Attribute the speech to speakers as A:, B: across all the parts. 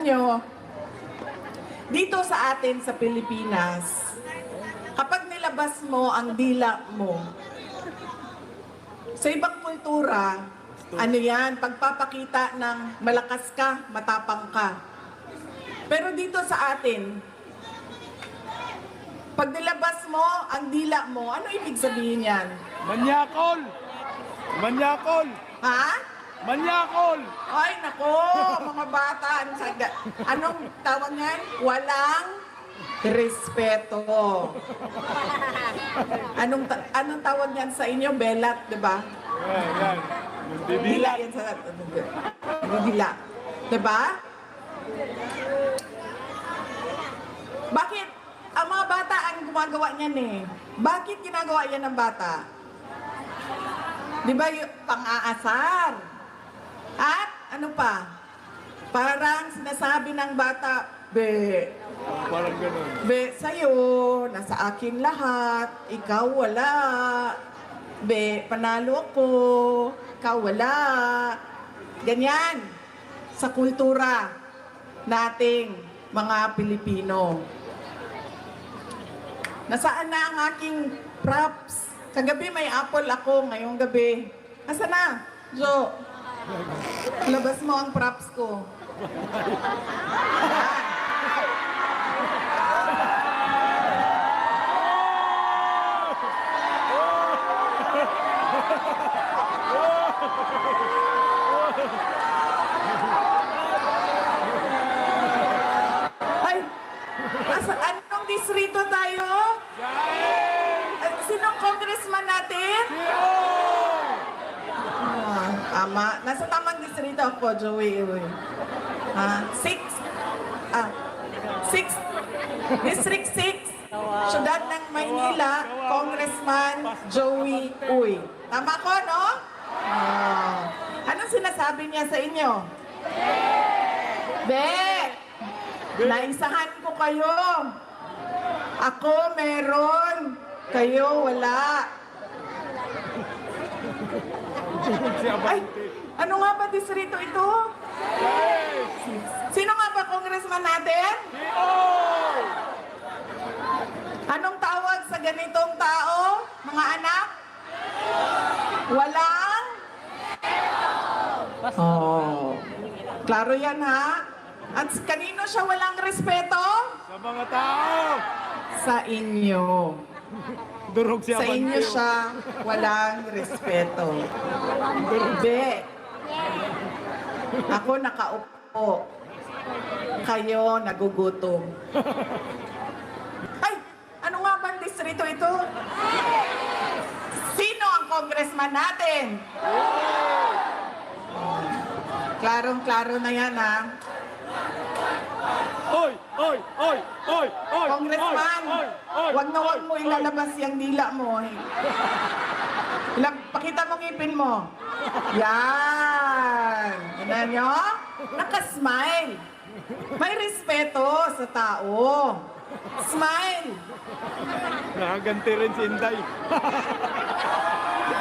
A: nyo, dito sa atin sa Pilipinas, kapag nilabas mo ang dila mo, sa ibang kultura, ano yan, pagpapakita ng malakas ka, matapang ka. Pero dito sa atin, pag nilabas mo ang dila mo, ano ibig sabihin yan?
B: Manyakol! Manyakol!
A: Ha?
B: Manyakol!
A: Ay, nako, mga bata, anong tawag yan? Walang respeto. Anong tawag yan sa inyo? Belat, di ba?
B: Yan.
A: Dila yan sa... Dila. Di ba? Bakit? Ang mga bata ang gumagawa niyan eh. Bakit ginagawa yan ng bata? Di ba yung pang-aasar? At ano pa? Parang sinasabi ng bata, Be,
B: Parang ganun.
A: Be, sa'yo, nasa akin lahat, ikaw wala. Be, panalo ako, ikaw wala. Ganyan sa kultura nating mga Pilipino. Nasaan na ang aking props? Kagabi may apple ako, ngayong gabi. Asa na? Jo, labas mo ang props ko. Ay, anong distrito tayo? Sinong congressman natin? Ama, nasa tamang distrito ako, Joey. District 6, Syudad ng Maynila, Congressman Joey Uy. Tama ko, no? Anong sinasabi niya sa inyo? Be! Naisahan ko kayo. Ako meron. Kayo wala. Ay, ano nga ba distrito ito? Sino nga ba congressman natin? Anong tawag sa ganitong tao, mga anak? Walang? Oh. Klaro yan ha? At kanino siya walang respeto?
B: Sa mga tao!
A: Sa inyo.
B: Durog siya.
A: Sa inyo siya walang respeto. Be, ako nakaupo. Kayo nagugutom. Ay, ano nga bang distrito ito? Sino ang congressman natin? Klarong-klaro na yan, ha?
B: Oy! Oy! Oy! Oy! Oy!
A: Congressman, wag na wag mo ilalabas yung dila mo. Pakita mo ngipin mo. Yan. Tignan nyo? Nakasmile. May respeto sa tao. Smile.
B: Nakaganti rin si Inday.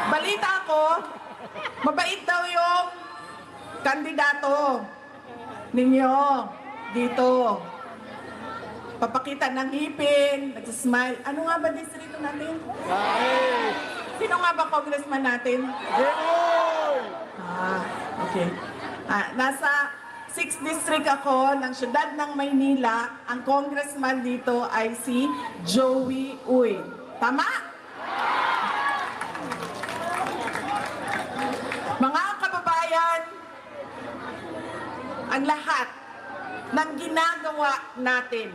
A: Balita ko, mabait daw yung kandidato ninyo dito. Papakita ng ngipin, nagsasmile. Ano nga ba distrito natin? Sino nga ba congressman natin? Okay. Nasa 6th district ako ng Syudad ng Maynila. Ang congressman dito ay si Joey Uy. Tama? Mga kababayan, ang lahat ng ginagawa natin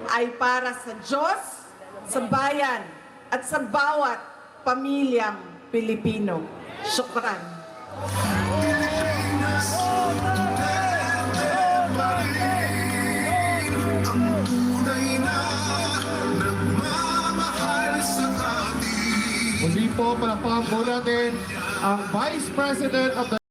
A: ay para sa Diyos, sa bayan, at sa bawat pamilyang Pilipino. Syukran.
C: Muli po, palakpakan po natin ang Vice President of the